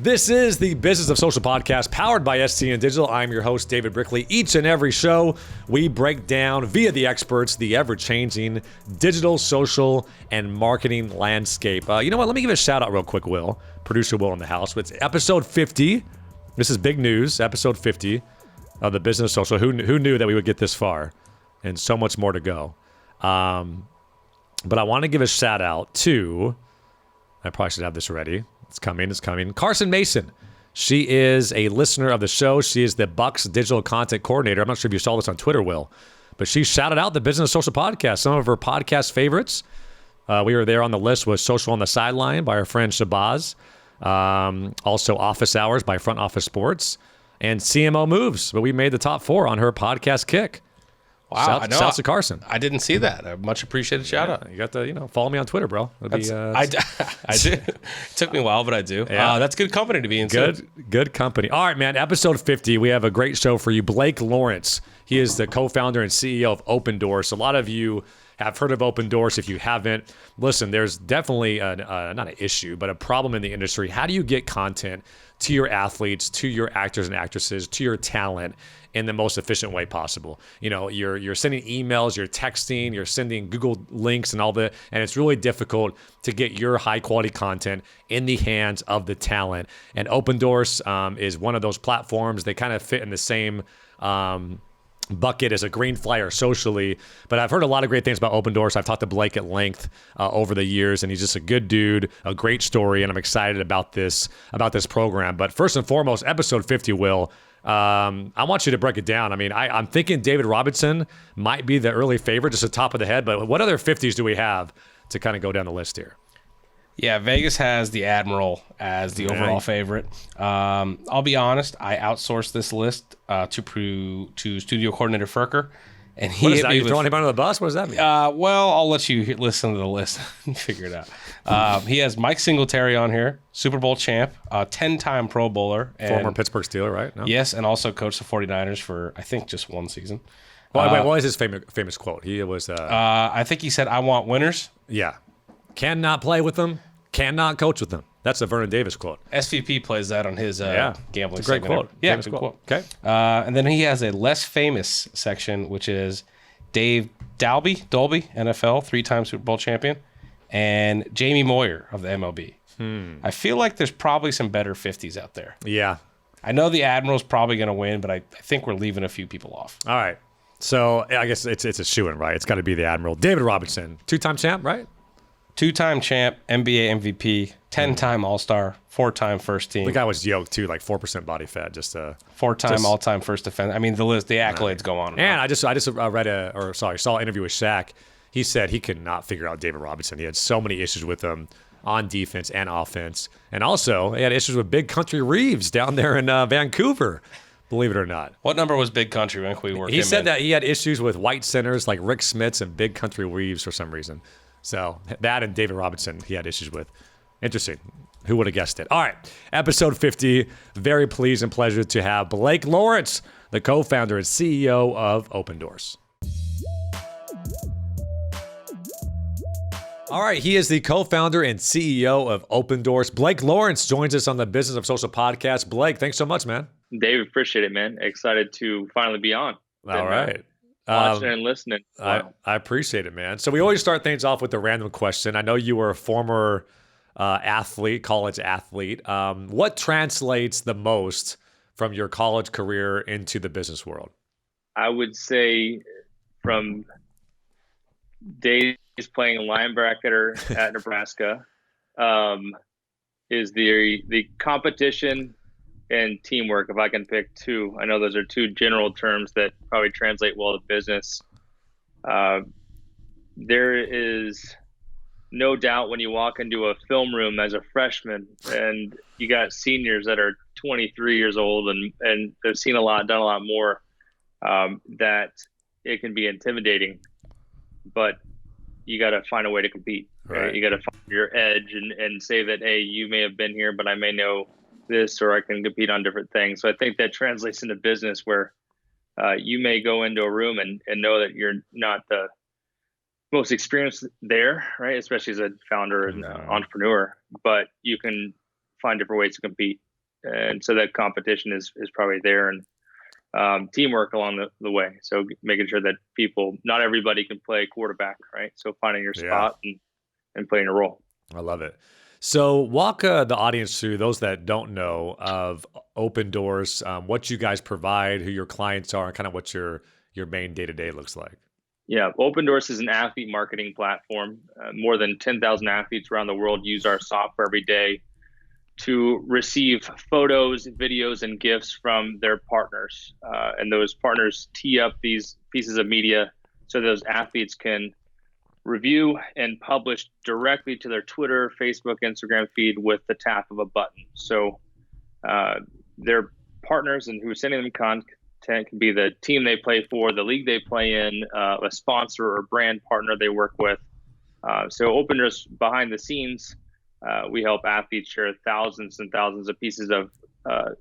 This is the Business of Social podcast powered by STN Digital. I'm your host, David Brickley. Each and every show, we break down via the experts the ever-changing digital, social, and marketing landscape. You know what? Let me give a shout out real quick, Will. Producer Will in the house. It's episode 50. This is big news. Episode 50 of the Business of Social. Who knew that we would get this far? And so much more to go. But I want to give a shout out to, I probably should have this ready. It's coming. Carson Mason. She is a listener of the show. She is the Bucks digital content coordinator. I'm not sure if you saw this on Twitter, Will, but she shouted out the Business Social podcast. Some of her podcast favorites. We were there on the list was Social on the Sideline by our friend Shabazz. Also Office Hours by Front Office Sports. And CMO Moves. But we made the top 4 on her podcast kick. Wow, Shouts to Carson. I didn't see that. A much appreciated shout out. You got to, follow me on Twitter, bro. I do. It took me a while, but I do. Yeah. That's good company to be in. Good company. All right, man. Episode 50. We have a great show for you. Blake Lawrence. He is the co-founder and CEO of opendorse. A lot of you have heard of opendorse. If you haven't, listen, there's definitely not an issue, but a problem in the industry. How do you get content to your athletes, to your actors and actresses, to your talent in the most efficient way possible? You're sending emails, you're texting, you're sending Google links and all that, and it's really difficult to get your high quality content in the hands of the talent. And opendorse is one of those platforms. They kind of fit in the same bucket as a Greenfly or Socially, but I've heard a lot of great things about opendorse. I've talked to Blake at length over the years, and he's just a good dude, a great story, and I'm excited about this program. But first and foremost, episode 50, Will, I want you to break it down. I mean, I'm thinking David Robinson might be the early favorite, just the top of the head, but what other 50s do we have to kind of go down the list here? Yeah, Vegas has the Admiral as the overall favorite. I'll be honest, I outsourced this list to studio coordinator Furker. And he what is that? You throwing him under the bus? What does that mean? Well, I'll let you listen to the list and figure it out. He has Mike Singletary on here, Super Bowl champ, 10-time Pro Bowler. Former Pittsburgh Steeler, right? No? Yes, and also coached the 49ers for, I think, just one season. Wait, what was his famous quote? He was... I think he said, "I want winners." Yeah. Cannot play with them, cannot coach with them. That's a Vernon Davis quote. SVP plays that on his gambling. It's a great quote. Yeah, it's a good quote. Okay. And then he has a less famous section, which is Dave Dolby, NFL, 3-time Super Bowl champion, and Jamie Moyer of the MLB. I feel like there's probably some better 50s out there. Yeah. I know the Admiral's probably going to win, but I think we're leaving a few people off. All right. So I guess it's a shoo-in, right? It's got to be the Admiral. David Robinson, 2-time champ, right? 2-time champ, NBA MVP, 10-time All-Star, 4-time first team. The guy was yoked too, like 4% body fat. Just 4-time all-time first defense. I mean, the accolades go on. And I just saw an interview with Shaq. He said he could not figure out David Robinson. He had so many issues with him on defense and offense, and also he had issues with Big Country Reeves down there in Vancouver. Believe it or not. What number was Big Country when we worked? He said that he had issues with white centers like Rick Smits and Big Country Reeves for some reason. So that and David Robinson, he had issues with. Interesting. Who would have guessed it? All right. Episode 50. Very pleased and pleasure to have Blake Lawrence, the co-founder and CEO of opendorse. All right. He is the co-founder and CEO of opendorse. Blake Lawrence joins us on the Business of Social podcast. Blake, thanks so much, man. Dave, appreciate it, man. Excited to finally be on. All right. Watching and listening. I appreciate it, man. So we always start things off with a random question. I know you were a former college athlete. What translates the most from your college career into the business world? I would say from days playing linebacker at Nebraska is the competition and teamwork. If I can pick two, I know those are two general terms that probably translate well to business. There is no doubt when you walk into a film room as a freshman and you got seniors that are 23 years old and they've seen a lot, done a lot more, that it can be intimidating, but you got to find a way to compete. Right? You got to find your edge and say that, hey, you may have been here, but I may know this, or I can compete on different things. So I think that translates into business where you may go into a room and know that you're not the most experienced there, right? Especially as a founder and entrepreneur, but you can find different ways to compete. and so that competition is probably there, and teamwork along the way. So making sure that not everybody can play quarterback, right? So finding your spot and playing a role. I love it. So walk the audience through, those that don't know, of opendorse, what you guys provide, who your clients are, and kind of what your main day-to-day looks like. Yeah, opendorse is an athlete marketing platform. More than 10,000 athletes around the world use our software every day to receive photos, videos, and gifts from their partners. And those partners tee up these pieces of media so those athletes can review and publish directly to their Twitter, Facebook, Instagram feed with the tap of a button. So their partners and who's sending them content can be the team they play for, the league they play in, a sponsor or brand partner they work with. So opendorse behind the scenes, we help athletes share thousands and thousands of pieces of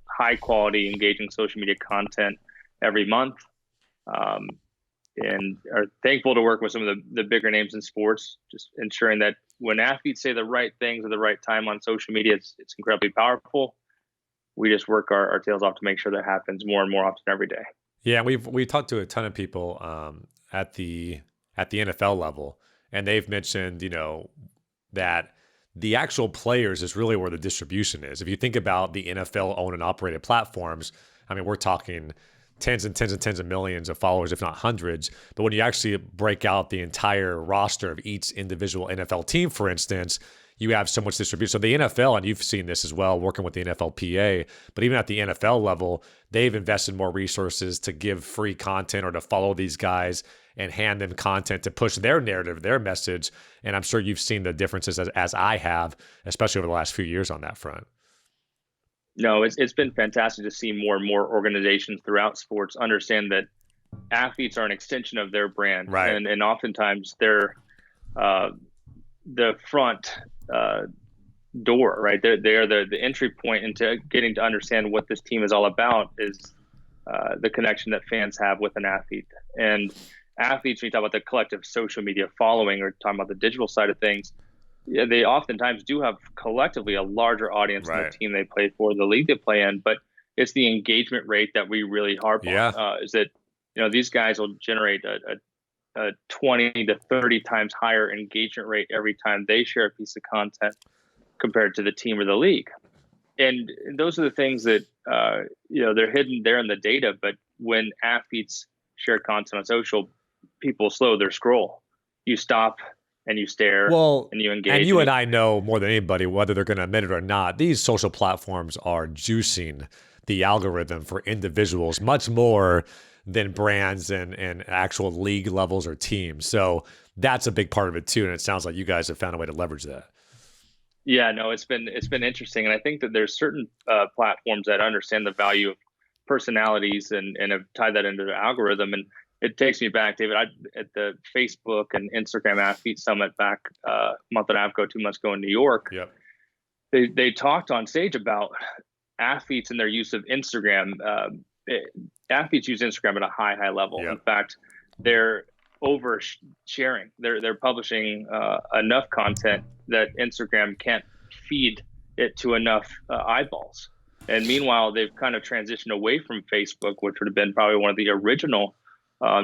high quality, engaging social media content every month. And are thankful to work with some of the bigger names in sports, just ensuring that when athletes say the right things at the right time on social media, it's incredibly powerful. We just work our tails off to make sure that happens more and more often every day. Yeah, we talked to a ton of people at the NFL level, and they've mentioned, that the actual players is really where the distribution is. If you think about the NFL owned and operated platforms, I mean, we're talking tens and tens and tens of millions of followers, if not hundreds. But when you actually break out the entire roster of each individual NFL team, for instance, you have so much distribution. So the NFL, and you've seen this as well, working with the NFLPA, but even at the NFL level, they've invested more resources to give free content or to follow these guys and hand them content to push their narrative, their message. And I'm sure you've seen the differences as I have, especially over the last few years on that front. No, it's been fantastic to see more and more organizations throughout sports understand that athletes are an extension of their brand, right? And oftentimes they're the front door, right? They're the entry point into getting to understand what this team is all about. Is the connection that fans have with an athlete. And athletes, when you talk about the collective social media following or talking about the digital side of things, they oftentimes do have collectively a larger audience than the team they play for, the league they play in, but it's the engagement rate that we really harp on. Is that, these guys will generate a 20 to 30 times higher engagement rate every time they share a piece of content compared to the team or the league. And those are the things that, they're hidden there in the data, but when athletes share content on social, people slow their scroll. You stop and you stare, and you engage. And you and I know more than anybody, whether they're going to admit it or not, these social platforms are juicing the algorithm for individuals much more than brands and actual league levels or teams. So that's a big part of it too. And it sounds like you guys have found a way to leverage that. Yeah, no, it's been interesting. And I think that there's certain platforms that understand the value of personalities and have tied that into the algorithm. And it takes me back, David, at the Facebook and Instagram Athlete Summit back a month and a half ago, 2 months ago in New York. Yep. They talked on stage about athletes and their use of Instagram. Athletes use Instagram at a high level. Yep. In fact, they're oversharing. They're publishing enough content that Instagram can't feed it to enough eyeballs. And meanwhile, they've kind of transitioned away from Facebook, which would have been probably one of the original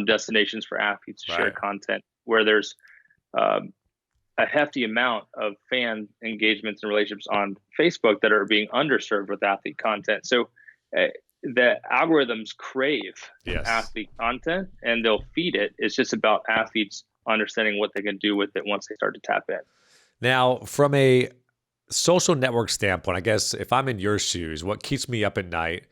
destinations for athletes to share content, where there's a hefty amount of fan engagements and relationships on Facebook that are being underserved with athlete content. So the algorithms crave athlete content and they'll feed it. It's just about athletes understanding what they can do with it once they start to tap in. Now, from a social network standpoint, I guess if I'm in your shoes, what keeps me up at night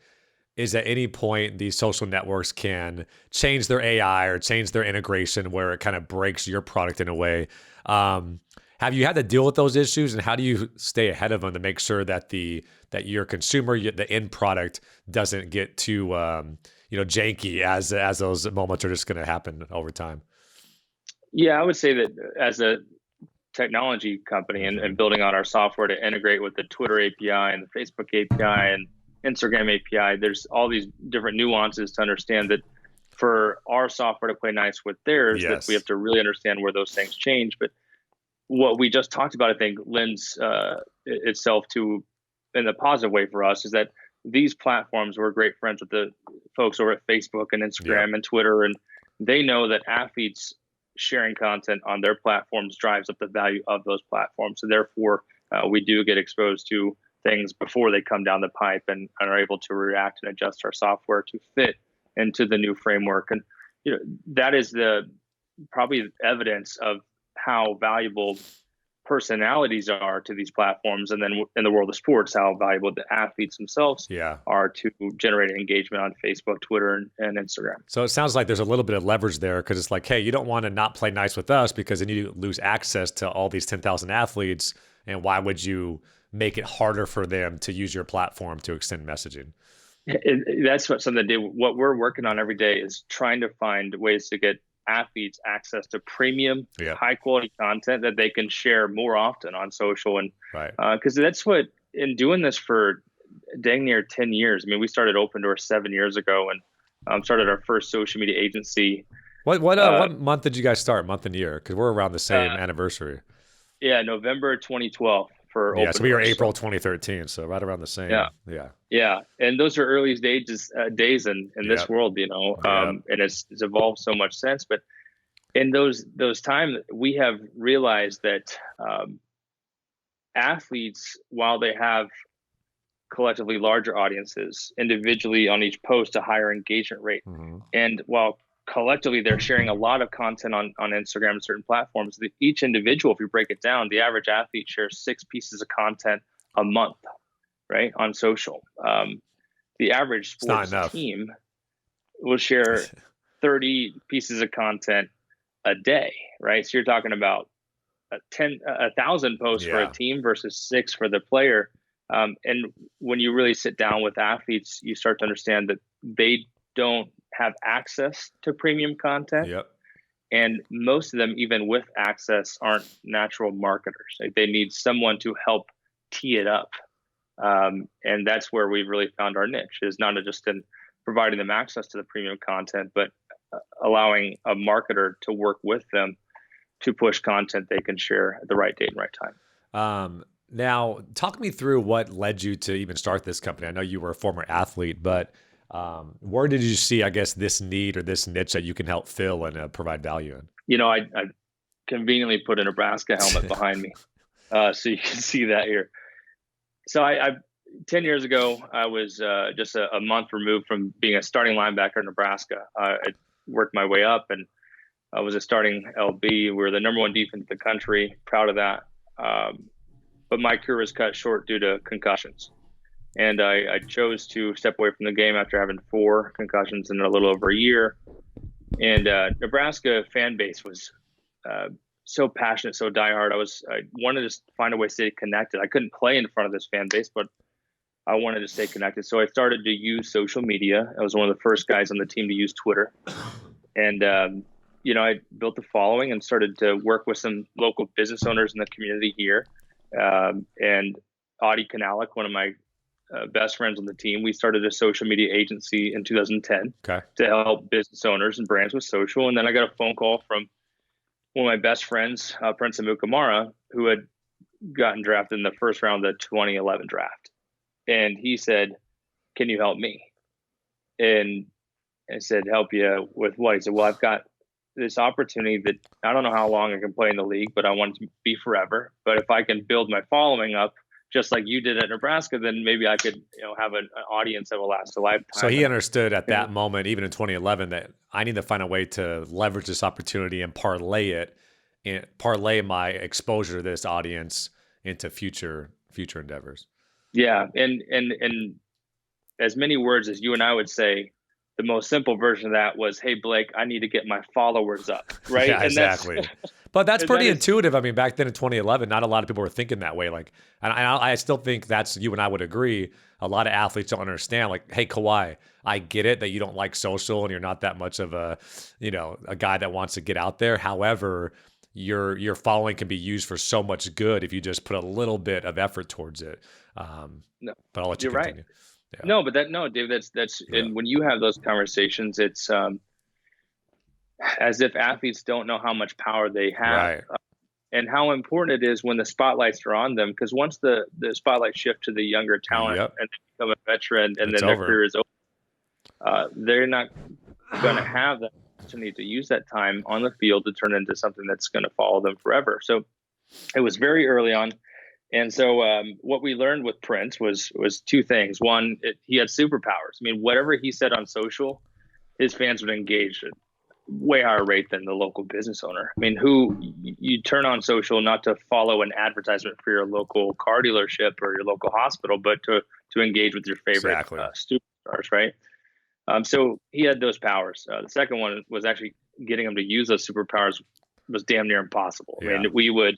is at any point these social networks can change their AI or change their integration where it kind of breaks your product in a way. Have you had to deal with those issues, and how do you stay ahead of them to make sure that that your consumer, the end product, doesn't get too janky as those moments are just going to happen over time? Yeah, I would say that as a technology company and building on our software to integrate with the Twitter API and the Facebook API and Instagram API, there's all these different nuances to understand that for our software to play nice with theirs, that we have to really understand where those things change. But what we just talked about, I think, lends itself to in the positive way for us is that these platforms, we're great friends with the folks over at Facebook and Instagram and Twitter, and they know that athletes sharing content on their platforms drives up the value of those platforms. So therefore, we do get exposed to things before they come down the pipe and are able to react and adjust our software to fit into the new framework. And that is the probably evidence of how valuable personalities are to these platforms, and then in the world of sports, how valuable the athletes themselves are to generate engagement on Facebook, Twitter, and Instagram. So it sounds like there's a little bit of leverage there, because it's like, hey, you don't want to not play nice with us because then you lose access to all these 10,000 athletes, and why would you make it harder for them to use your platform to extend messaging? That's what we're working on every day, is trying to find ways to get athletes access to premium, high quality content that they can share more often on social. And because that's what, in doing this for dang near 10 years, I mean, we started opendorse 7 years ago and started our first social media agency. What month did you guys start? Month and year? Because we're around the same anniversary. Yeah, November 2012 for opendorse. So we were April 2013, so right around the same. Yeah, and those are early days in this world, and it's evolved so much since. But in those times, we have realized that athletes, while they have collectively larger audiences, individually on each post a higher engagement rate, and while collectively they're sharing a lot of content on Instagram and certain platforms, each individual, if you break it down, the average athlete shares 6 pieces of content a month, right, on social. The average sports team will share 30 pieces of content a day, right? So you're talking about 1,000 posts for a team versus 6 for the player. And when you really sit down with athletes, you start to understand that they don't have access to premium content. And most of them, even with access, aren't natural marketers. Like, they need someone to help tee it up. And that's where we've really found our niche, is not just in providing them access to the premium content, but allowing a marketer to work with them to push content they can share at the right date and right time. Now, talk me through what led you to even start this company. I know you were a former athlete, but where did you see, I guess, this need or this niche that you can help fill and provide value in? I conveniently put a Nebraska helmet behind me, so you can see that here. So I 10 years ago, I was just a month removed from being a starting linebacker in Nebraska. I worked my way up, and I was a starting LB. We're the number 1 defense in the country. Proud of that. But my career was cut short due to concussions. And I chose to step away from the game after having 4 concussions in a little over a year. And Nebraska fan base was so passionate, so diehard. I wanted to find a way to stay connected. I couldn't play in front of this fan base, but I wanted to stay connected. So I started to use social media. I was one of the first guys on the team to use Twitter. And, I built a following and started to work with some local business owners in the community here. And Audie Kanalik, one of my best friends on the team, we started a social media agency in 2010 to help business owners and brands with social. And then I got a phone call from one of my best friends, Prince Amukamara, who had gotten drafted in the first round of the 2011 draft. And he said, "Can you help me?" And I said, "Help you with what?" He said, "Well, I've got this opportunity that I don't know how long I can play in the league, but I want it to be forever. But if I can build my following up, just like you did at Nebraska, then maybe I could, have an audience that will last a lifetime." So he understood at that moment, even in 2011, that I need to find a way to leverage this opportunity and parlay my exposure to this audience into future endeavors. Yeah, and as many words as you and I would say, the most simple version of that was, "Hey, Blake, I need to get my followers up." Right? Yeah, exactly. But that's pretty intuitive. I mean, back then in 2011, not a lot of people were thinking that way. Like, and I still think that's, you and I would agree, a lot of athletes don't understand. Like, hey, Kawhi, I get it that you don't like social and you're not that much of a guy that wants to get out there. However, your following can be used for so much good if you just put a little bit of effort towards it. No, but I'll let you continue. Right. Yeah. No, Dave, that's and when you have those conversations, it's as if athletes don't know how much power they have. Right. and how important it is when the spotlights are on them. Because once the spotlight shift to the younger talent Yep. and they become a veteran, and It's then their over. career is over, they're not going to have that opportunity to use that time on the field to turn into something that's going to follow them forever. So it was very early on. And so what we learned with Prince was two things. One, he had superpowers. I mean, whatever he said on social, his fans would engage at way higher rate than the local business owner. I mean, who you turn on social not to follow an advertisement for your local car dealership or your local hospital, but to engage with your favorite Exactly. superstars, right? So he had those powers. The second one was actually getting him to use those superpowers was damn near impossible. Yeah. I mean,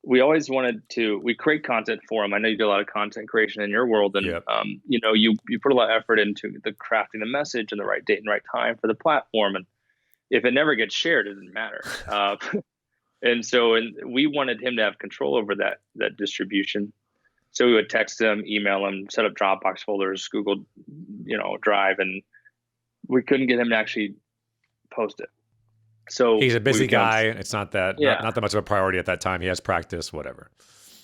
we always wanted to, we create content for him. I know you do a lot of content creation in your world, and Yep. you know, you put a lot of effort into the crafting the message and the right date and right time for the platform. And if it never gets shared, it doesn't matter. And we wanted him to have control over that distribution. So we would text him, email him, set up Dropbox folders, Google, Drive, and we couldn't get him to actually post it. So He's a busy guy. It's not that not that much of a priority at that time. He has practice, whatever.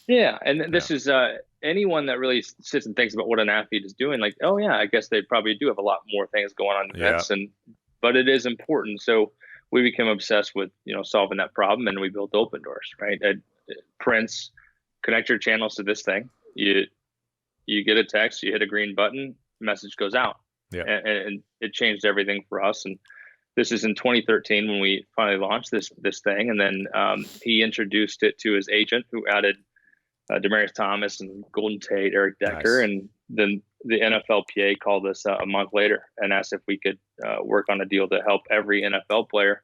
Yeah, and this is anyone that really sits and thinks about what an athlete is doing. Like, oh yeah, I guess they probably do have a lot more things going on in events, but it is important. So we became obsessed with solving that problem, and we built opendorse. Right, Prince, connect your channels to this thing. You get a text, you hit a green button, message goes out. Yeah, and it changed everything for us. And this is in 2013 when we finally launched this thing. And then he introduced it to his agent, who added Demaryius Thomas and Golden Tate, Eric Decker. Nice. And then the NFLPA called us a month later and asked if we could work on a deal to help every NFL player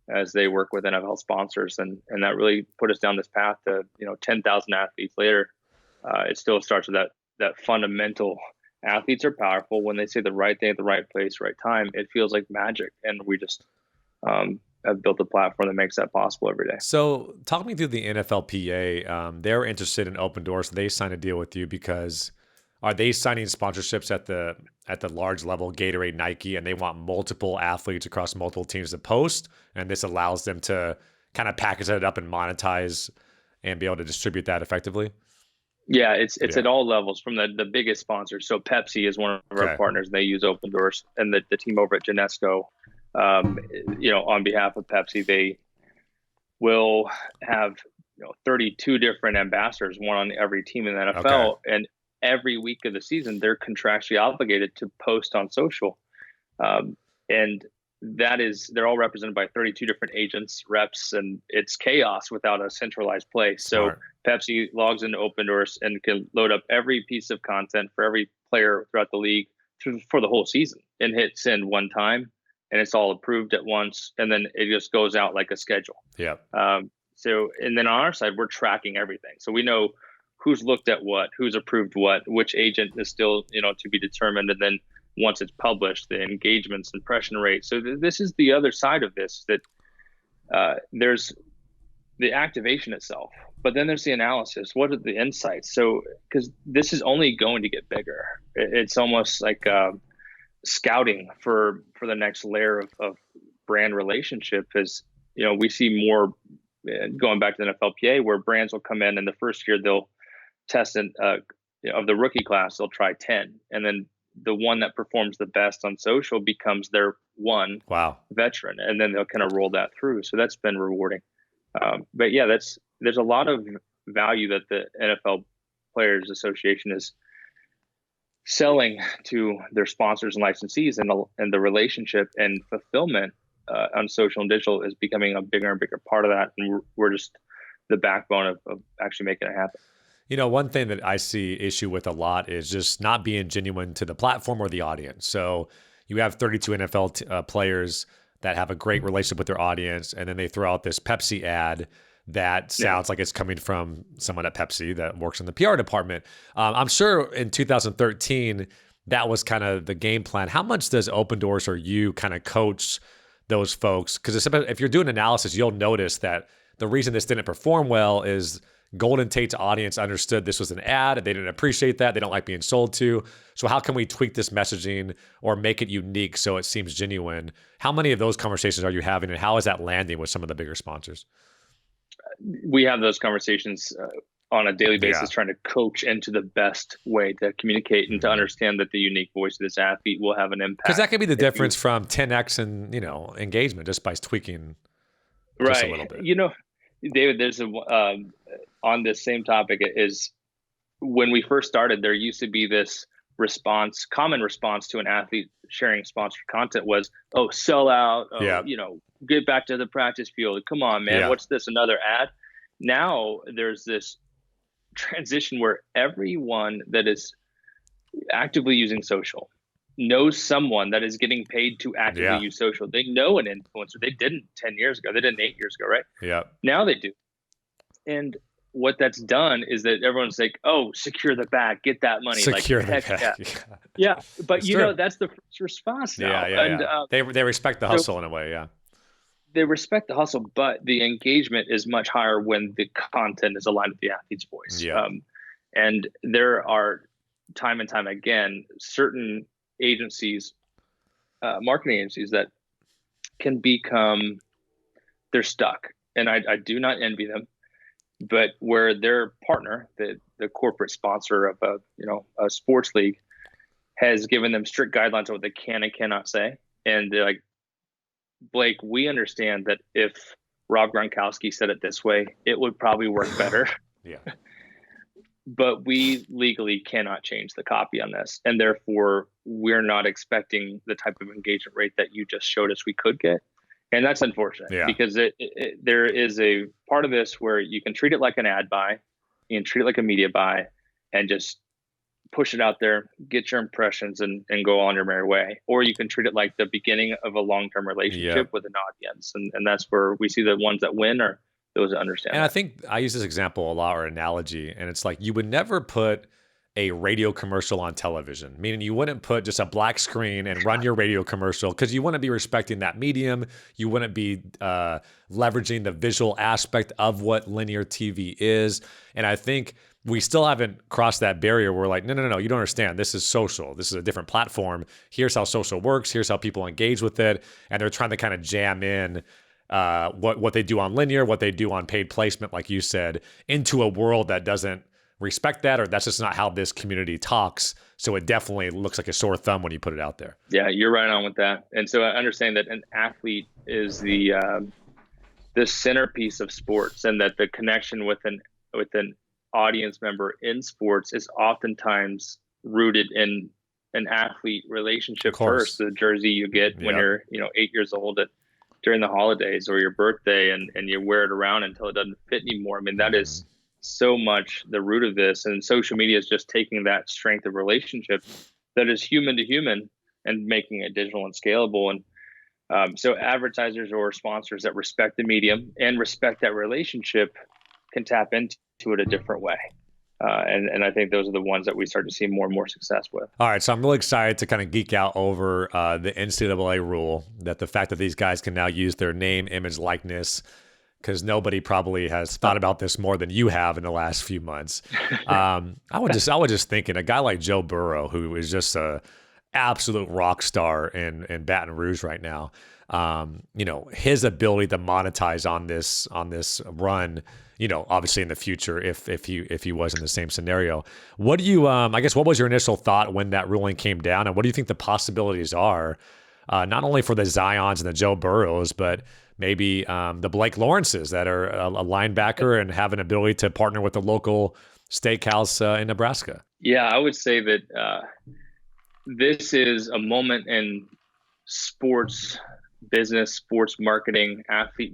as they work with NFL sponsors. And that really put us down this path to, 10,000 athletes later. It still starts with that fundamental. Athletes are powerful when they say the right thing at the right place, right time. It feels like magic, and we just have built a platform that makes that possible every day. So, talk me through the NFLPA. They're interested in opendorse. They signed a deal with you because are they signing sponsorships at the large level, Gatorade, Nike, and they want multiple athletes across multiple teams to post, and this allows them to kind of package it up and monetize and be able to distribute that effectively? Yeah, it's at all levels from the biggest sponsors. So Pepsi is one of our partners. They use opendorse, and the team over at Genesco, on behalf of Pepsi, they will have 32 different ambassadors, one on every team in the NFL, and every week of the season they're contractually obligated to post on social, and they're all represented by 32 different agents, reps, and it's chaos without a centralized place. Smart. So Pepsi logs into opendorse and can load up every piece of content for every player throughout the league for the whole season and hit send one time, and it's all approved at once, and then it just goes out like a schedule. Yeah. And then on our side, we're tracking everything. So we know who's looked at what, who's approved what, which agent is still, to be determined. And then once it's published, the engagements, impression rate. So this is the other side of this, that there's the activation itself, but then there's the analysis. What are the insights? So, because this is only going to get bigger. It's almost like scouting for the next layer of brand relationship. Is we see more going back to the NFLPA, where brands will come in and the first year they'll test of the rookie class, they'll try 10, and then the one that performs the best on social becomes their one veteran, and then they'll kind of roll that through. So that's been rewarding. But yeah, there's a lot of value that the NFL Players Association is selling to their sponsors and licensees, and the relationship and fulfillment on social and digital is becoming a bigger and bigger part of that. And we're just the backbone of actually making it happen. One thing that I see issue with a lot is just not being genuine to the platform or the audience. So you have 32 NFL players that have a great relationship with their audience, and then they throw out this Pepsi ad that sounds like it's coming from someone at Pepsi that works in the PR department. I'm sure in 2013, that was kind of the game plan. How much does opendorse or you kind of coach those folks? Because if you're doing analysis, you'll notice that the reason this didn't perform well is Golden Tate's audience understood this was an ad, and they didn't appreciate that. They don't like being sold to. So how can we tweak this messaging or make it unique so it seems genuine? How many of those conversations are you having, and how is that landing with some of the bigger sponsors? we have those conversations on a daily basis, Yeah. trying to coach into the best way to communicate and to understand that the unique voice of this athlete will have an impact. Because that could be the If you- difference from 10x and engagement just by tweaking just a little right. bit. You know, David, there's on this same topic is when we first started, there used to be this common response to an athlete sharing sponsored content was, oh, sell out, oh, Yeah. get back to the practice field. Come on, man. Yeah. What's this? Another ad? Now there's this transition where everyone that is actively using social knows someone that is getting paid to actively Yeah. use social. They know an influencer. They didn't 10 years ago. They didn't 8 years ago, right? Yeah. Now they do. And what that's done is that everyone's like, oh, secure the bag, get that money. Secure like, the heck bag. yeah. Yeah. But It's you true. know, that's the first response now. Yeah. And They respect the hustle in a way. Yeah. they respect the hustle, but the engagement is much higher when the content is aligned with the athlete's voice. Yeah. And there are time and time again, certain agencies, marketing agencies that can become, they're stuck. And I do not envy them, but where their partner, the corporate sponsor of a sports league, has given them strict guidelines on what they can and cannot say. And they're like, Blake, we understand that if Rob Gronkowski said it this way, it would probably work better. Yeah. But we legally cannot change the copy on this. And therefore, we're not expecting the type of engagement rate that you just showed us we could get. And that's unfortunate because there is a part of this where you can treat it like an ad buy, you can treat it like a media buy, and just push it out there, get your impressions, and go on your merry way. Or you can treat it like the beginning of a long-term relationship with an audience. And that's where we see the ones that win are those that understand. And I think I use this example a lot, or analogy, and it's like you would never put a radio commercial on television, meaning you wouldn't put just a black screen and run your radio commercial because you wouldn't be respecting that medium. You wouldn't be leveraging the visual aspect of what linear TV is. And I think we still haven't crossed that barrier where we're like, no, you don't understand. This is social. This is a different platform. Here's how social works. Here's how people engage with it. And they're trying to kind of jam in what they do on linear, what they do on paid placement, like you said, into a world that doesn't respect that, or that's just not how this community talks. So it definitely looks like a sore thumb when you put it out there. Yeah, you're right on with that. And so I understand that an athlete is the centerpiece of sports, and that the connection with an audience member in sports is oftentimes rooted in an athlete relationship first. The jersey you get when you're 8 years old during the holidays or your birthday, and you wear it around until it doesn't fit anymore. I mean, that is so much the root of this. And social media is just taking that strength of relationship that is human to human and making it digital and scalable. And so advertisers or sponsors that respect the medium and respect that relationship can tap into it a different way. And I think those are the ones that we start to see more and more success with. All right, so I'm really excited to kind of geek out over the NCAA rule, that the fact that these guys can now use their name, image, likeness, because nobody probably has thought about this more than you have in the last few months. I was just thinking, a guy like Joe Burrow, who is just a absolute rock star in Baton Rouge right now, his ability to monetize on this run, obviously in the future, if he was in the same scenario. What do you, I guess, what was your initial thought when that ruling came down, and what do you think the possibilities are, not only for the Zions and the Joe Burrows, but maybe the Blake Lawrences that are a linebacker and have an ability to partner with the local steakhouse in Nebraska? Yeah, I would say that this is a moment in sports business, sports marketing, athlete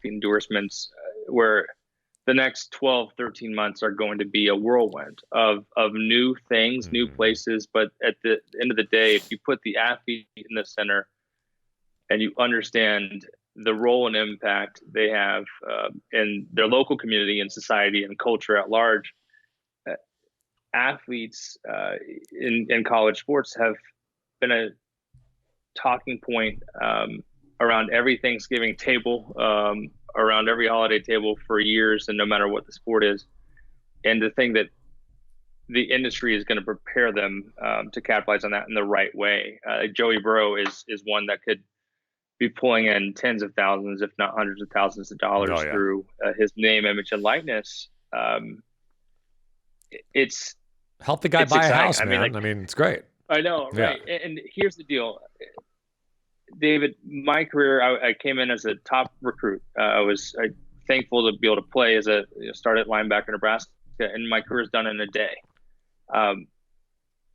endorsements, where the next 12, 13 months are going to be a whirlwind of new things, new places. But at the end of the day, if you put the athlete in the center and you understand the role and impact they have in their local community and society and culture at large, athletes in college sports have been a talking point around every Thanksgiving table, around every holiday table for years, and no matter what the sport is. And to think that the industry is going to prepare them to capitalize on that in the right way. Joey Burrow is one that could be pulling in tens of thousands, if not hundreds of thousands of dollars through his name, image, and likeness. It's help the guy buy exciting. a house, man. I mean, it's great. I know, right? And here's the deal, David. My career, I came in as a top recruit. I was thankful to be able to play as a start at linebacker in Nebraska, and my career is done in a day.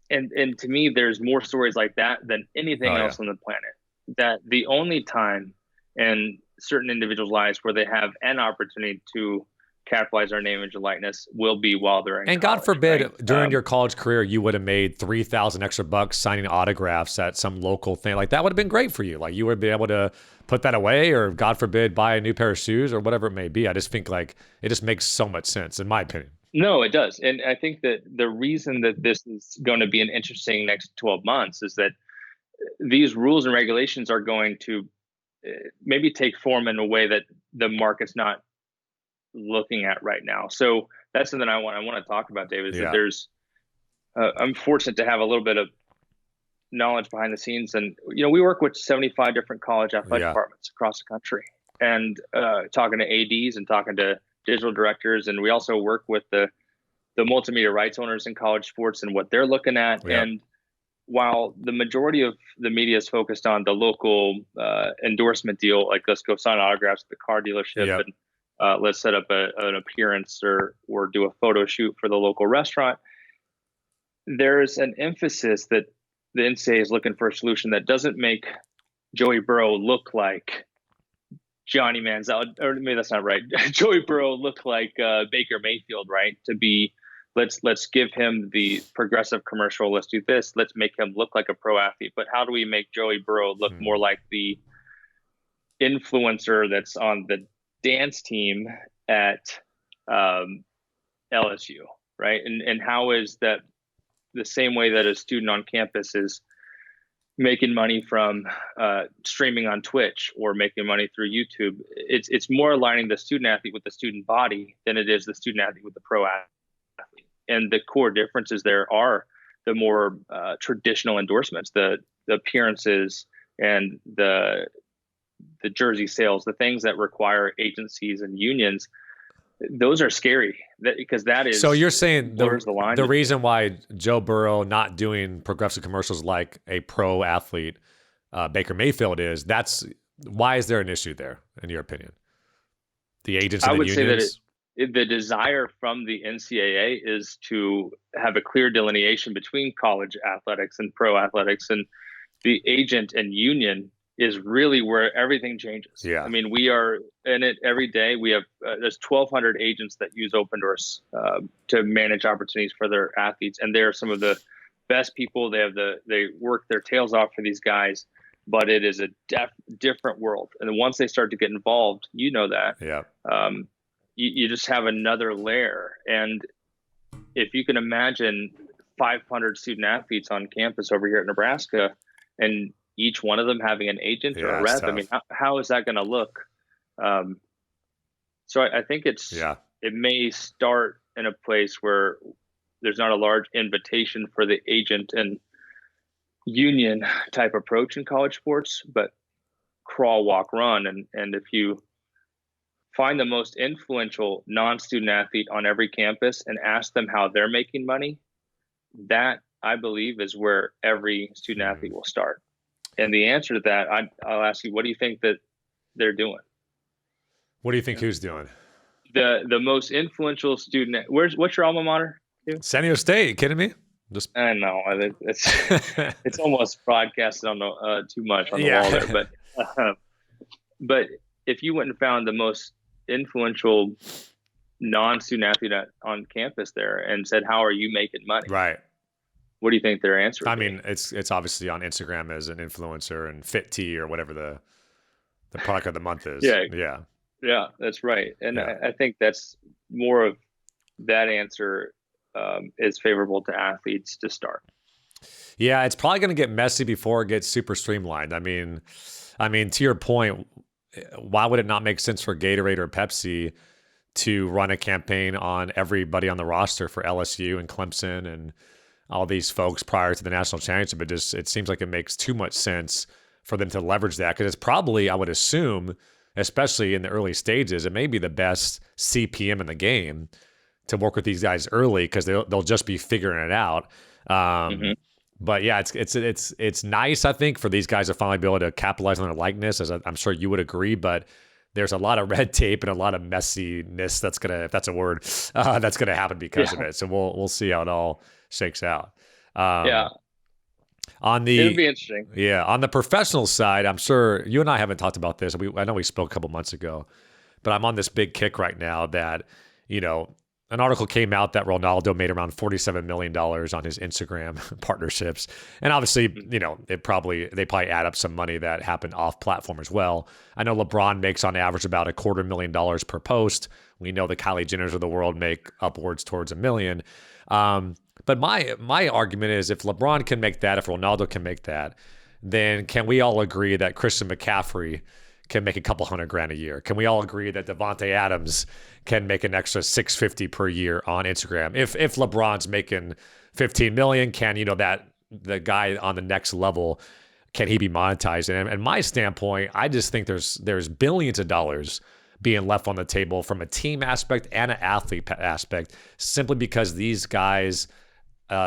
And to me, there's more stories like that than anything else on the planet. That the only time in certain individuals' lives where they have an opportunity to capitalize our name, image, and likeness will be while they're in college. God forbid, during your college career, you would have made $3,000 extra bucks signing autographs at some local thing. Like, that would have been great for you. Like, you would be able to put that away, or God forbid, buy a new pair of shoes or whatever it may be. I just think like it just makes so much sense, in my opinion. No, it does. And I think that the reason that this is going to be an interesting next 12 months is that these rules and regulations are going to maybe take form in a way that the market's not looking at right now. So that's something I want to talk about, David, is that there's, I'm fortunate to have a little bit of knowledge behind the scenes. And, we work with 75 different college athletic departments across the country, and talking to ADs and talking to digital directors. And we also work with the multimedia rights owners in college sports and what they're looking at. And while the majority of the media is focused on the local endorsement deal, like let's go sign autographs at the car dealership and let's set up an appearance or do a photo shoot for the local restaurant, there's an emphasis that the NCAA is looking for a solution that doesn't make Joey Burrow look like Johnny Manziel, or maybe that's not right. Joey Burrow look like Baker Mayfield, right? To be, let's give him the progressive commercial. Let's do this. Let's make him look like a pro athlete. But how do we make Joey Burrow look more like the influencer that's on the dance team at LSU, right? And how is that the same way that a student on campus is making money from streaming on Twitch or making money through YouTube? It's more aligning the student athlete with the student body than it is the student athlete with the pro athlete. And the core differences there are the more traditional endorsements, the appearances and the jersey sales, the things that require agencies and unions. Those are scary because that is. So you're saying the reason why Joe Burrow not doing progressive commercials like a pro athlete, Baker Mayfield why is there an issue there, in your opinion? The agents and the unions? I would say that the desire from the NCAA is to have a clear delineation between college athletics and pro athletics, and the agent and union is really where everything changes. Yeah. I mean, we are in it every day. We have, there's 1,200 agents that use opendorse to manage opportunities for their athletes. And they're some of the best people. They work their tails off for these guys, but it is a different world. And then once they start to get involved, that, you just have another layer. And if you can imagine 500 student athletes on campus over here at Nebraska, and each one of them having an agent or a rep, I mean, how is that going to look? So I think it may start in a place where there's not a large invitation for the agent and union type approach in college sports, but crawl, walk, run. And if you find the most influential non-student athlete on every campus and ask them how they're making money, that I believe is where every student athlete will start. And the answer to that, I'll ask you, what do you think that they're doing? What do you think who's doing? The most influential student. What's your alma mater? San Diego State. You kidding me? I know it's almost broadcasted on too much on the wall there. But if you went and found the most influential non-student athlete on campus there and said, "How are you making money?" Right. What do you think their answer would be? I mean, it's obviously on Instagram as an influencer and Fit Tea or whatever the product of the month is. Yeah, that's right. And I think that's more of that answer is favorable to athletes to start. Yeah, it's probably going to get messy before it gets super streamlined. I mean, to your point, why would it not make sense for Gatorade or Pepsi to run a campaign on everybody on the roster for LSU and Clemson and all these folks prior to the national championship? It seems like it makes too much sense for them to leverage that, because it's probably, I would assume, especially in the early stages, it may be the best CPM in the game to work with these guys early, because they'll just be figuring it out. But yeah, it's nice, I think, for these guys to finally be able to capitalize on their likeness, as I'm sure you would agree. But there's a lot of red tape and a lot of messiness that's gonna, if that's a word, that's gonna happen because of it. So we'll see how it all shakes out. Yeah. On the, It would be interesting. Yeah, on the professional side, I'm sure you and I haven't talked about this. I know we spoke a couple months ago, but I'm on this big kick right now that, an article came out that Ronaldo made around $47 million on his Instagram partnerships. And obviously, they probably add up some money that happened off platform as well. I know LeBron makes on average about $250,000 per post. We know the Kylie Jenners of the world make upwards towards $1 million. But my argument is, if LeBron can make that, if Ronaldo can make that, then can we all agree that Christian McCaffrey can make a couple $100,000 a year? Can we all agree that Devontae Adams can make an extra $650 per year on Instagram? If LeBron's making $15 million, can that the guy on the next level, can he be monetized? And my standpoint, I just think there's billions of dollars being left on the table from a team aspect and an athlete aspect, simply because these guys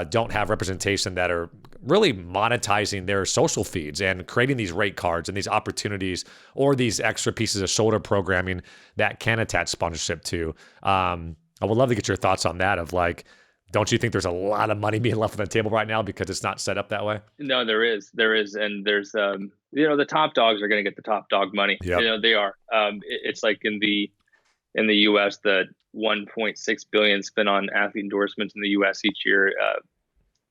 don't have representation that are really monetizing their social feeds and creating these rate cards and these opportunities, or these extra pieces of shoulder programming that can attach sponsorship to. I would love to get your thoughts on that, of like, don't you think there's a lot of money being left on the table right now because it's not set up that way? No, there is. And there's, the top dogs are going to get the top dog money. Yep. They are. It's like in the U.S., the 1.6 billion spent on athlete endorsements in the U.S. each year.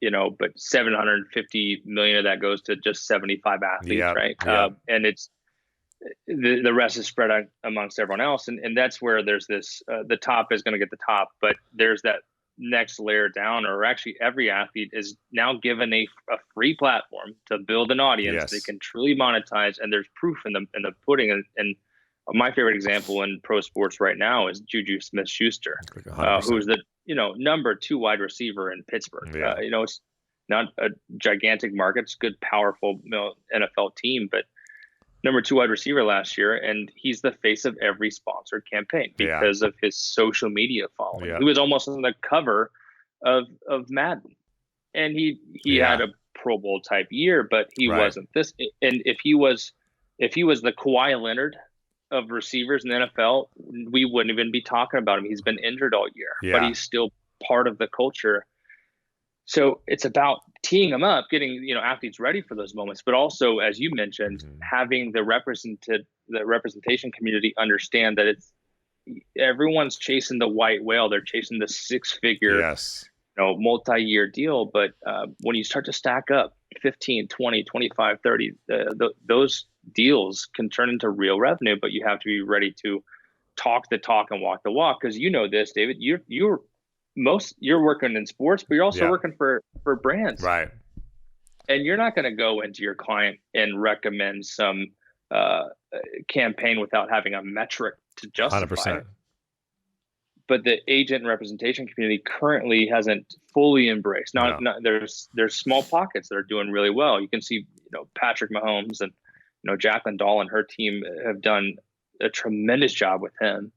But 750 million of that goes to just 75 athletes, right? Yeah. And it's the rest is spread out amongst everyone else, and that's where there's this. The top is going to get the top, but there's that next layer down, or actually every athlete is now given a free platform to build an audience. Yes. They can truly monetize, and there's proof in the pudding. And my favorite example in pro sports right now is Juju Smith-Schuster, who's the number 2 wide receiver in Pittsburgh. Yeah. It's not a gigantic market; it's a good, powerful NFL team, but number 2 wide receiver last year, and he's the face of every sponsored campaign because of his social media following. He was almost on the cover of Madden, and he had a Pro Bowl type year, but he wasn't this. And if he was the Kawhi Leonard of receivers in the NFL, we wouldn't even be talking about him. He's been injured all year, but he's still part of the culture. So it's about teeing them up, getting athletes ready for those moments, but also, as you mentioned, having the representation community understand that everyone's chasing the white whale. They're chasing the 6-figure, multi-year deal. But when you start to stack up 15, 20, 25, 30, those deals can turn into real revenue, but you have to be ready to talk the talk and walk the walk. Because this, David, you're working in sports, but you're also working for brands, right? And you're not going to go into your client and recommend some campaign without having a metric to justify 100%. it. But the agent and representation community currently hasn't fully embraced. There's small pockets that are doing really well. You can see Patrick Mahomes and Jacqueline Dahl and her team have done a tremendous job with him,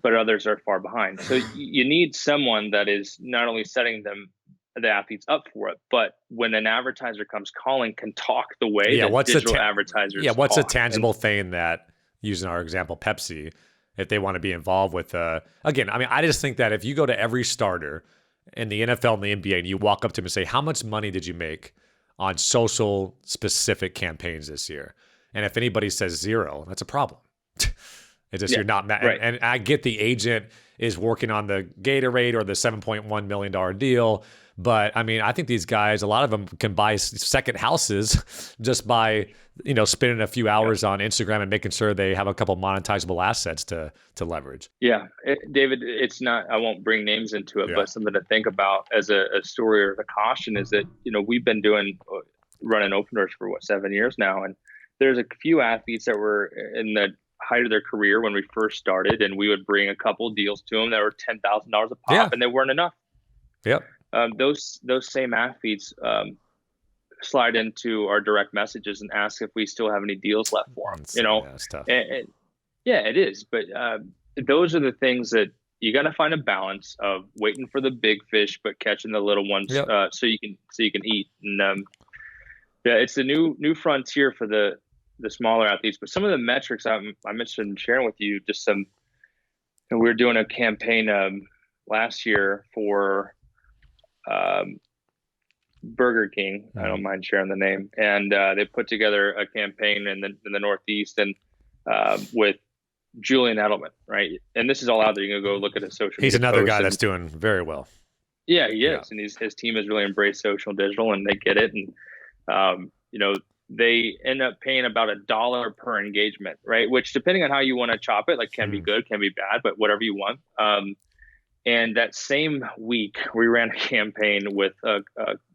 but others are far behind. So you need someone that is not only setting the athletes up for it, but when an advertiser comes calling, can talk the way that digital advertisers what's talk. a tangible thing that, using our example, Pepsi, if they want to be involved with, again, I mean, I just think that if you go to every starter in the NFL and the NBA and you walk up to them and say, how much money did you make on social specific campaigns this year? And if anybody says 0, that's a problem. It's just, you're not mad. Right. And I get the agent is working on the Gatorade or the $7.1 million deal. But I mean, I think these guys, a lot of them can buy second houses just by, spending a few hours on Instagram and making sure they have a couple monetizable assets to leverage. Yeah. David, it's not, I won't bring names into it, but something to think about as a story or a caution is that, we've been running opendorse for 7 years now. And there's a few athletes that were in the height of their career when we first started, and we would bring a couple deals to them that were $10,000 a pop, and they weren't enough. Yep. Those same athletes slide into our direct messages and ask if we still have any deals left for them. Yeah, it's tough. Yeah, it is. But those are the things that you got to find a balance of waiting for the big fish, but catching the little ones, Yep. so you can eat. And yeah, it's the new frontier for the smaller athletes. But some of the metrics I mentioned sharing with you, just some. And we were doing a campaign last year for Burger King. I don't mind sharing the name, and they put together a campaign in the Northeast and with Julian Edelman, right? And this is all out there. You can go look at his social. He's media another posts guy and, that's doing very well. Yeah, he is, and his team has really embraced social and digital, and they get it. And they end up paying about $1 per engagement, right? Which, depending on how you want to chop it, like can be good, can be bad, but whatever you want. And that same week, we ran a campaign with a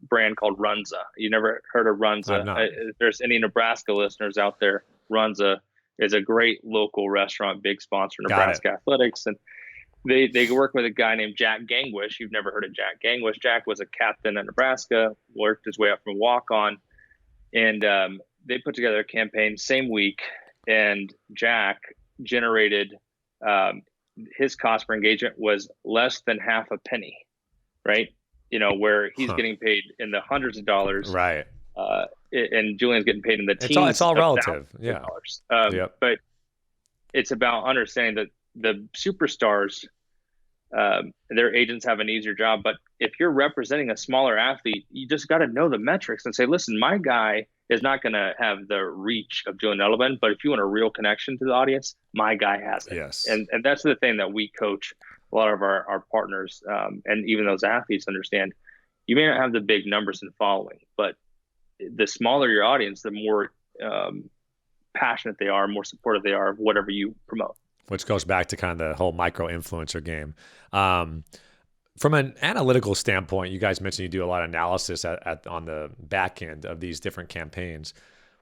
brand called Runza. You never heard of Runza? If there's any Nebraska listeners out there, Runza is a great local restaurant, big sponsor of Nebraska athletics. And they work with a guy named Jack Gangwish. You've never heard of Jack Gangwish. Jack was a captain at Nebraska, worked his way up from walk-on. And they put together a campaign same week, and Jack generated his cost per engagement was less than half a penny, right? Where he's getting paid in the hundreds of dollars, right? And Julian's getting paid in the teens. It's all relative, yeah. But it's about understanding that the superstars, their agents have an easier job. But if you're representing a smaller athlete, you just got to know the metrics and say, listen, my guy is not going to have the reach of Julian Edelman, but if you want a real connection to the audience, my guy has it. Yes. And that's the thing that we coach a lot of our partners, and even those athletes understand. You may not have the big numbers and following, but the smaller your audience, the more passionate they are, more supportive they are of whatever you promote. Which goes back to kind of the whole micro influencer game. From an analytical standpoint, you guys mentioned you do a lot of analysis on the back end of these different campaigns.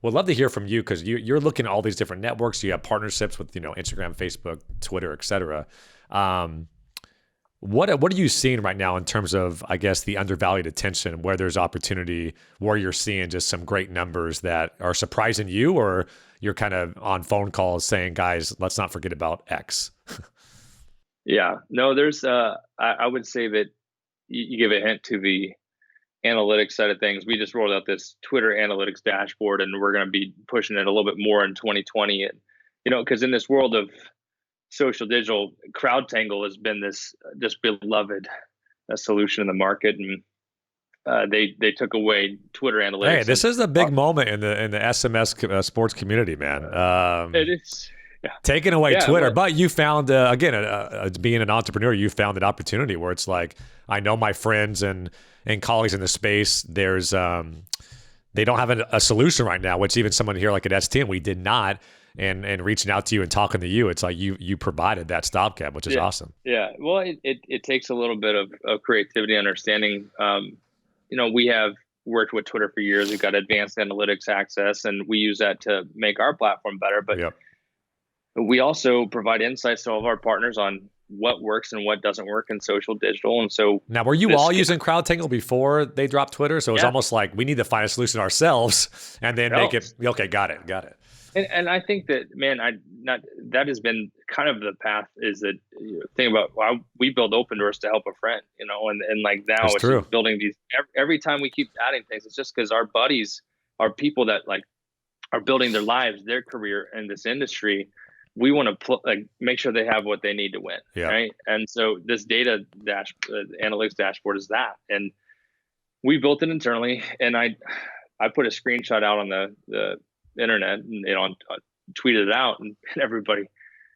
Would love to hear from you, because you're looking at all these different networks. You have partnerships with Instagram, Facebook, Twitter, et cetera. What are you seeing right now in terms of, I guess, the undervalued attention, where there's opportunity, where you're seeing just some great numbers that are surprising you, or you're kind of on phone calls saying, guys, let's not forget about X? Yeah, no, there's, I would say that you give a hint to the analytics side of things. We just rolled out this Twitter analytics dashboard, and we're going to be pushing it a little bit more in 2020. And, because in this world of social digital, CrowdTangle has been this just beloved solution in the market. And they took away Twitter analytics. Hey, this is a big moment in the SMS sports community, man. It is. Yeah. Taking away Twitter, but you found being an entrepreneur, you found an opportunity where it's like, I know my friends and colleagues in the space. There's they don't have a solution right now. Which even someone here like at STM, we did not, and reaching out to you and talking to you, it's like you provided that stopgap, which is awesome. Yeah, well, it takes a little bit of creativity, understanding. We have worked with Twitter for years. We've got advanced analytics access, and we use that to make our platform better. But we also provide insights to all of our partners on what works and what doesn't work in social digital. And so now, were you all using CrowdTangle before they dropped Twitter? So it's almost like we need to find a solution ourselves and then make it. Okay, got it. And I think that, man, that has been kind of the path, is that think about why we build opendorse to help a friend, and like now it's just building these every time we keep adding things. It's just because our buddies are people that like are building their lives, their career in this industry. We want to make sure they have what they need to win, right? And so this data analytics dashboard is that, and we built it internally. And I put a screenshot out on the internet and tweeted it out, and everybody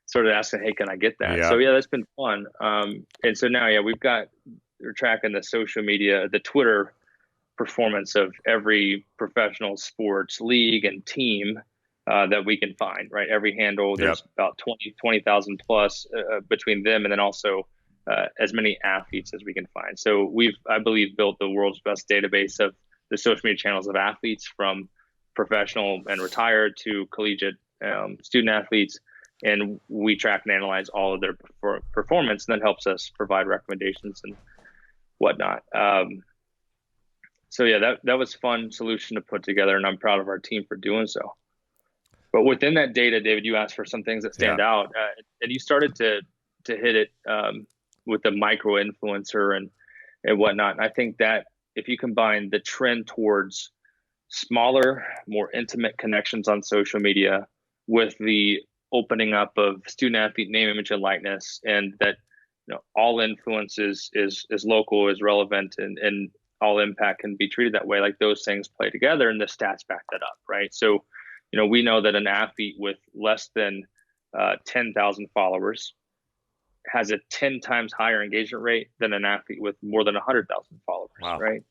started asking, "Hey, can I get that?" So that's been fun. And so now, we're tracking the social media, the Twitter performance of every professional sports league and team that we can find, right? Every handle, there's about 20,000 plus between them, and then also as many athletes as we can find. So I believe, built the world's best database of the social media channels of athletes, from professional and retired to collegiate student athletes. And we track and analyze all of their performance, and that helps us provide recommendations and whatnot. So yeah, that was fun solution to put together, and I'm proud of our team for doing so. But within that data, David, you asked for some things that stand out, and you started to hit it with the micro influencer and whatnot. And I think that if you combine the trend towards smaller, more intimate connections on social media with the opening up of student athlete name, image, and likeness, and that all influence is local, is relevant, and all impact can be treated that way. Like those things play together, and the stats back that up, right? So, we know that an athlete with less than 10,000 followers has a 10 times higher engagement rate than an athlete with more than 100,000 followers, wow. right?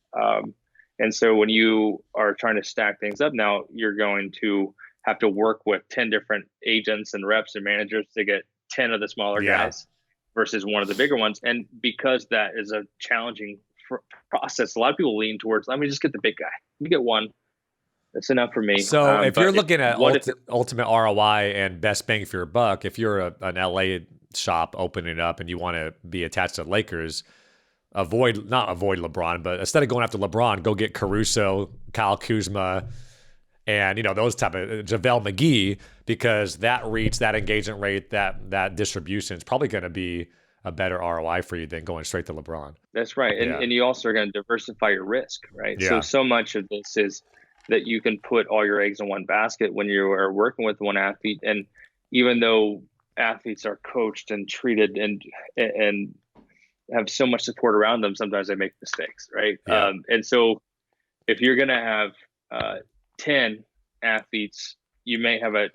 And so when you are trying to stack things up now, you're going to have to work with 10 different agents and reps and managers to get 10 of the smaller guys versus one of the bigger ones. And because that is a challenging process, a lot of people lean towards, let me just get the big guy. Let me get one. That's enough for me. So if you're looking at ultimate ROI and best bang for your buck, if you're an LA shop opening up and you want to be attached to Lakers, not avoid LeBron, but instead of going after LeBron, go get Caruso, Kyle Kuzma, and those type of JaVale McGee, because that reach, that engagement rate, that distribution is probably going to be a better ROI for you than going straight to LeBron. That's right. And you also are going to diversify your risk, right? Yeah. So much of this is that you can put all your eggs in one basket when you are working with one athlete. And even though athletes are coached and treated and have so much support around them, sometimes they make mistakes, right? Yeah. And so if you're going to have 10 athletes, you may have a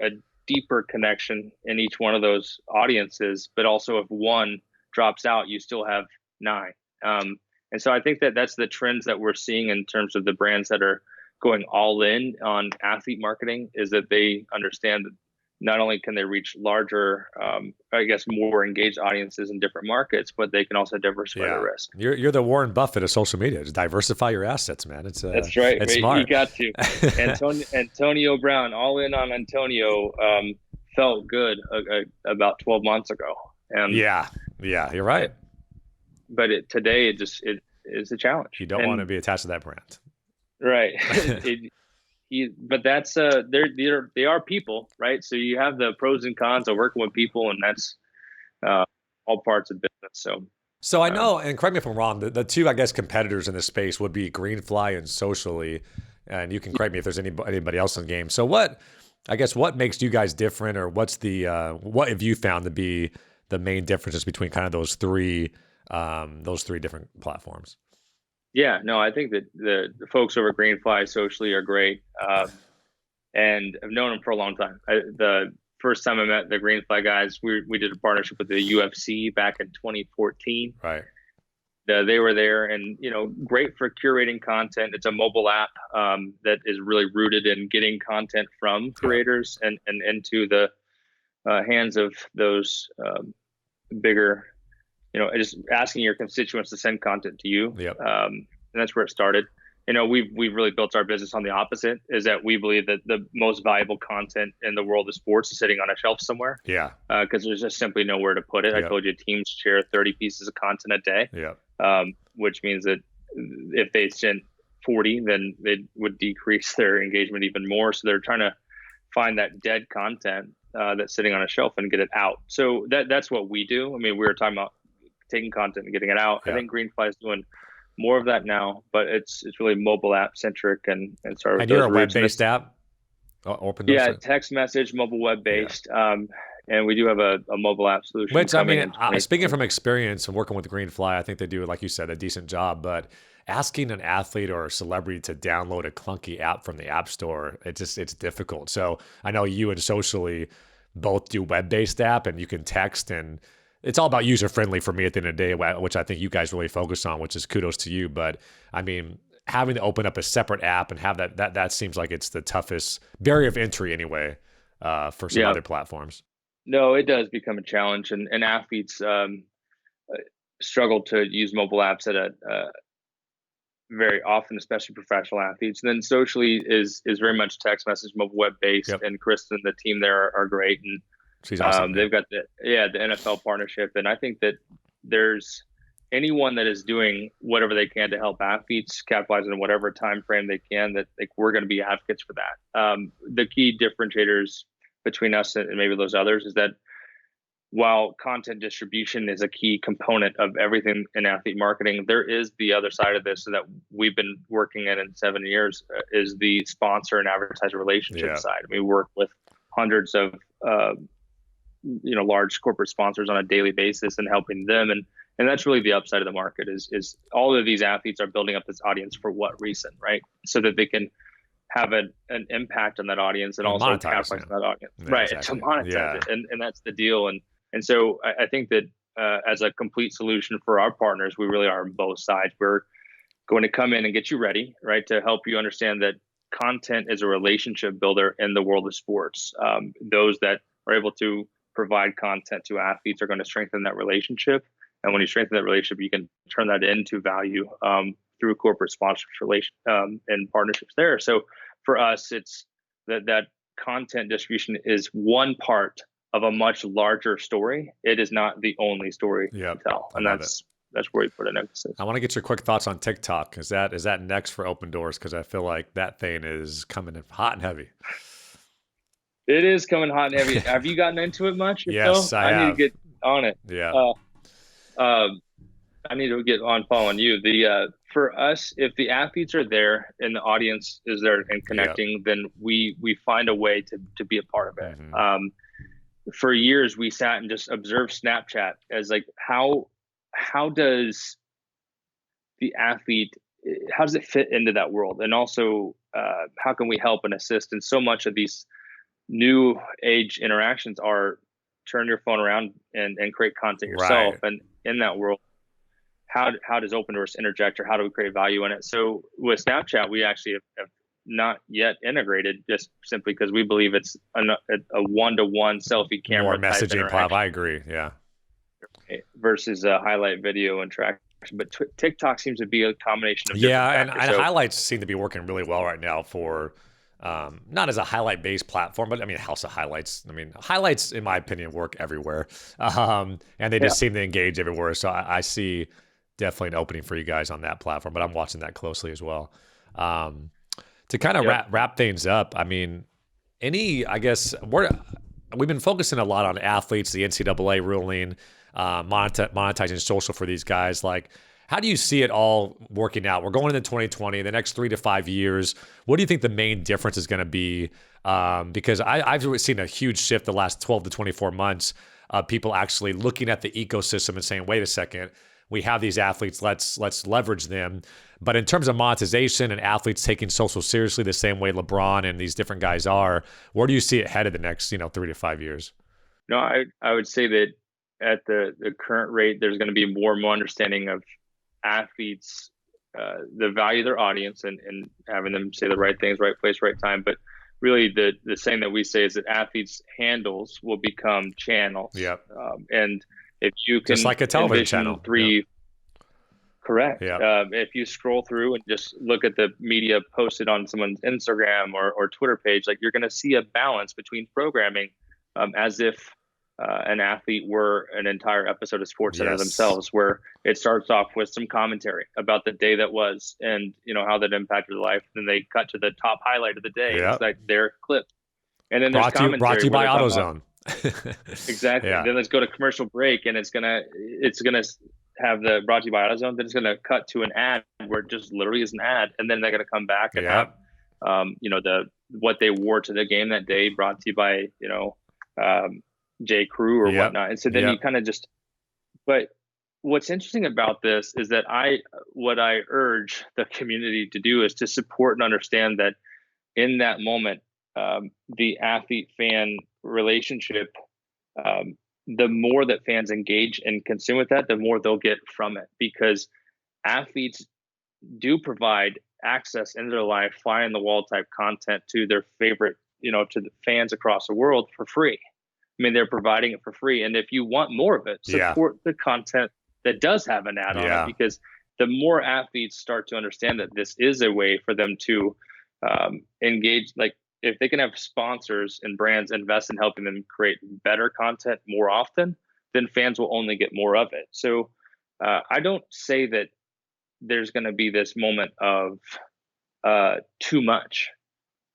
deeper connection in each one of those audiences, but also if one drops out, you still have 9. And so I think that that's the trends that we're seeing in terms of the brands that are going all in on athlete marketing, is that they understand that not only can they reach larger, more engaged audiences in different markets, but they can also diversify their risk. You're the Warren Buffett of social media. Just diversify your assets, man. That's right. It's smart. You got to. Antonio Brown, all in on Antonio, felt good about 12 months ago. And yeah, you're right. But today it is a challenge. You don't want to be attached to that brand. Right. But that's they are people, right? So you have the pros and cons of working with people, and that's all parts of business. So I know, and correct me if I'm wrong, the two, I guess, competitors in this space would be Greenfly and Socially, and you can correct me if there's anybody else in the game. So what makes you guys different, or what have you found to be the main differences between kind of those three different platforms? Yeah, no, I think that the folks over at Greenfly Socially are great, and I've known them for a long time. The first time I met the Greenfly guys, we did a partnership with the UFC back in 2014. Right. They were there, and great for curating content. It's a mobile app that is really rooted in getting content from creators and into the hands of those bigger. Just asking your constituents to send content to you. Yep. And that's where it started. We've really built our business on the opposite, is that we believe that the most valuable content in the world of sports is sitting on a shelf somewhere. Yeah. Because there's just simply nowhere to put it. Yep. I told you teams share 30 pieces of content a day. Yeah. Which means that if they sent 40, then they would decrease their engagement even more. So they're trying to find that dead content that's sitting on a shelf and get it out. So that's what we do. I mean, we were talking about taking content and getting it out. Yeah. I think Greenfly is doing more of that now, but it's really mobile app centric and sort of. And you're a web-based app? Opendorse? Yeah, text message, mobile web based. Yeah. And we do have a mobile app solution. Which, I mean, speaking from experience and working with Greenfly, I think they do, like you said, a decent job. But asking an athlete or a celebrity to download a clunky app from the App Store, it's difficult. So I know you and Socially both do web-based app, and you can text, and it's all about user-friendly for me at the end of the day, which I think you guys really focus on, which is kudos to you. But I mean, having to open up a separate app and have that seems like it's the toughest barrier of entry anyway for some other platforms. No, it does become a challenge, and athletes struggle to use mobile apps at very often, especially professional athletes. And then Socially is very much text message, mobile web based. Yep. And Kristen, the team there are great, and she's awesome. They've got the NFL partnership, and I think that there's anyone that is doing whatever they can to help athletes capitalize in whatever time frame they can, that like we're going to be advocates for that. The key differentiators between us and maybe those others is that while content distribution is a key component of everything in athlete marketing, there is the other side of this that we've been working in 7 years, is the sponsor and advertiser relationship side. We work with hundreds of large corporate sponsors on a daily basis and helping them, and that's really the upside of the market is all of these athletes are building up this audience for what reason, right? So that they can have an impact on that audience and also capitalize on that audience, right? Exactly. To monetize it, and that's the deal. And so I think that as a complete solution for our partners, we really are on both sides. We're going to come in and get you ready, right, to help you understand that content is a relationship builder in the world of sports. Those that are able to provide content to athletes are going to strengthen that relationship. And when you strengthen that relationship, you can turn that into value through corporate sponsorship and partnerships there. So for us, it's that content distribution is one part of a much larger story. It is not the only story to tell. And that's where we put an emphasis. I want to get your quick thoughts on TikTok. Is that next for opendorse? Because I feel like that thing is coming in hot and heavy. It is coming hot and heavy. Have you gotten into it much yourself? Yes, I have. Need to get on it. Yeah. I need to get on following you. For us, if the athletes are there and the audience is there and connecting, then we find a way to be a part of it. Mm-hmm. For years, we sat and just observed Snapchat as like, how does the athlete, how does it fit into that world? And also, how can we help and assist? And so much of these new age interactions are turn your phone around and create content yourself. Right. And in that world, how does opendorse interject, or how do we create value in it? So with Snapchat, we actually have not yet integrated, just simply because we believe it's a one-to-one selfie camera more messaging platform. I agree. Yeah. Versus a highlight video interaction. But TikTok seems to be a combination of and highlights seem to be working really well right now for not as a highlight based platform, but I mean, House of Highlights. I mean, highlights, in my opinion, work everywhere. And they just seem to engage everywhere. So I see definitely an opening for you guys on that platform, but I'm watching that closely as well. To kind of wrap things up, I mean, I guess we've been focusing a lot on athletes, the NCAA ruling, monetizing social for these guys. Like, how do you see it all working out? We're going into 2020, the next 3 to 5 years. What do you think the main difference is going to be? Because I've seen a huge shift the last 12 to 24 months of people actually looking at the ecosystem and saying, wait a second, we have these athletes, let's leverage them. But in terms of monetization and athletes taking social seriously the same way LeBron and these different guys are, where do you see it headed the next 3 to 5 years? No, I would say that at the current rate, there's going to be more and more understanding of athletes, the value of their audience, and having them say the right things, right place, right time. But really, the saying that we say is that athletes' handles will become channels. Yep. And if you can, just like a television channel. Correct. Yep. If you scroll through and just look at the media posted on someone's Instagram or Twitter page, like, you're going to see a balance between programming, as if an athlete were an entire episode of SportsCenter themselves, where it starts off with some commentary about the day that was, and how that impacted their life. Then they cut to the top highlight of the day. Yep. It's like their clip, and then there's commentary. Brought to you by AutoZone. Exactly. Yeah. Then let's go to commercial break, and it's gonna have the brought to you by AutoZone. Then it's gonna cut to an ad where it just literally is an ad, and then they're gonna come back and have what they wore to the game that day, brought to you by J. Crew or whatnot. And so then you kind of just, but what's interesting about this is that what I urge the community to do is to support and understand that in that moment, the athlete fan relationship, the more that fans engage and consume with that, the more they'll get from it, because athletes do provide access into their life, fly on the wall type content to their favorite, to the fans across the world for free. I mean, they're providing it for free. And if you want more of it, support the content that does have an ad on it, because the more athletes start to understand that this is a way for them to engage, like, if they can have sponsors and brands invest in helping them create better content more often, then fans will only get more of it. So I don't say that there's going to be this moment of too much,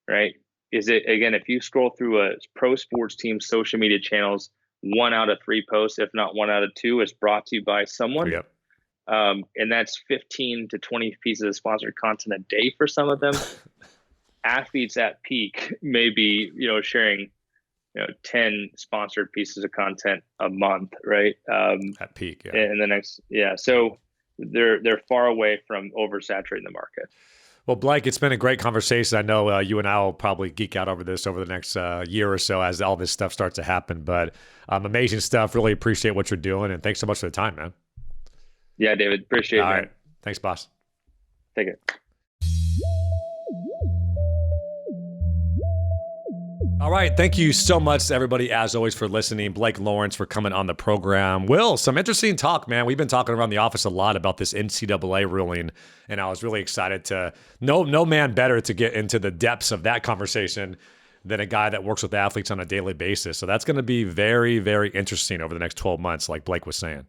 right? Is it, again, if you scroll through a pro sports team's social media channels, 1 out of 3 posts, if not 1 out of 2, is brought to you by someone. Yep. And that's 15 to 20 pieces of sponsored content a day for some of them. Athletes at peak may be, sharing, 10 sponsored pieces of content a month, right? At peak, yeah. In the next, so they're far away from oversaturating the market. Well, Blake, it's been a great conversation. I know you and I will probably geek out over this over the next year or so as all this stuff starts to happen. But amazing stuff. Really appreciate what you're doing. And thanks so much for the time, man. Yeah, David. Appreciate it, man. All right. Thanks, boss. Take it. All right. Thank you so much, everybody, as always, for listening. Blake Lawrence for coming on the program. Will, some interesting talk, man. We've been talking around the office a lot about this NCAA ruling, and I was really excited to no man better to get into the depths of that conversation than a guy that works with athletes on a daily basis. So that's going to be very, very interesting over the next 12 months, like Blake was saying.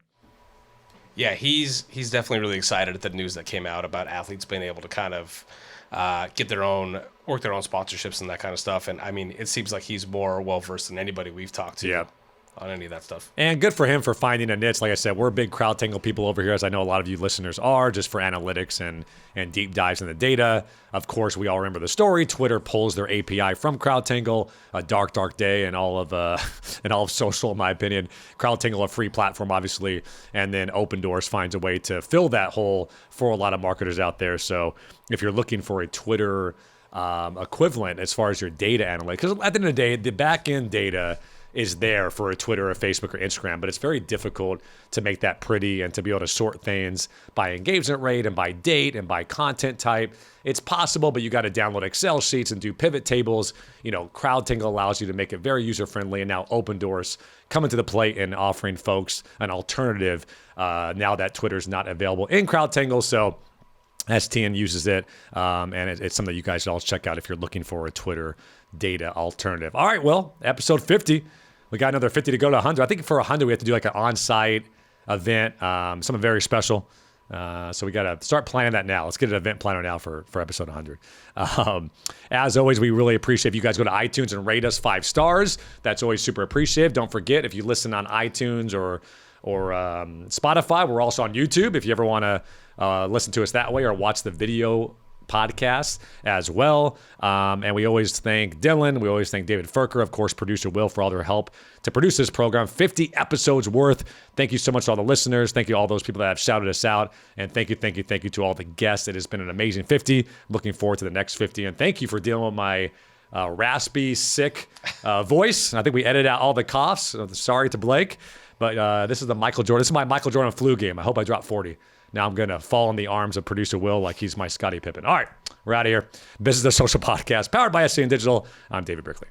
Yeah, he's definitely really excited at the news that came out about athletes being able to kind of work their own sponsorships and that kind of stuff. And I mean, it seems like he's more well-versed than anybody we've talked to on any of that stuff. And good for him for finding a niche. Like I said, we're big CrowdTangle people over here, as I know a lot of you listeners are, just for analytics and deep dives in the data. Of course, we all remember the story. Twitter pulls their API from CrowdTangle, a dark, dark day, and all of social, in my opinion. CrowdTangle, a free platform, obviously, and then opendorse finds a way to fill that hole for a lot of marketers out there. So if you're looking for a Twitter equivalent as far as your data analytics, because at the end of the day, the back-end data is there for a Twitter or Facebook or Instagram, but it's very difficult to make that pretty and to be able to sort things by engagement rate and by date and by content type. It's possible, but you got to download Excel sheets and do pivot tables. CrowdTangle allows you to make it very user-friendly, and now opendorse coming to the plate and offering folks an alternative now that Twitter's not available in CrowdTangle. So STN uses it, and it's something that you guys should all check out if you're looking for a Twitter data alternative. All right, well, episode 50. We got another 50 to go to 100. I think for 100, we have to do like an on-site event, something very special. So we got to start planning that now. Let's get an event planner now for episode 100. As always, we really appreciate if you guys go to iTunes and rate us 5 stars. That's always super appreciative. Don't forget, if you listen on iTunes or Spotify, we're also on YouTube if you ever want to listen to us that way or watch the video podcast as well. And we always thank Dylan. We always thank David Furker, of course, producer Will, for all their help to produce this program. 50 episodes worth. Thank you so much to all the listeners. Thank you to all those people that have shouted us out. And thank you to all the guests. It has been an amazing 50. Looking forward to the next 50. And thank you for dealing with my raspy, sick voice. I think we edited out all the coughs. Sorry to Blake. But this is the Michael Jordan. This is my Michael Jordan flu game. I hope I drop 40. Now I'm going to fall in the arms of producer Will like he's my Scottie Pippen. All right, we're out of here. This is the Social Podcast powered by SCN Digital. I'm David Brickley.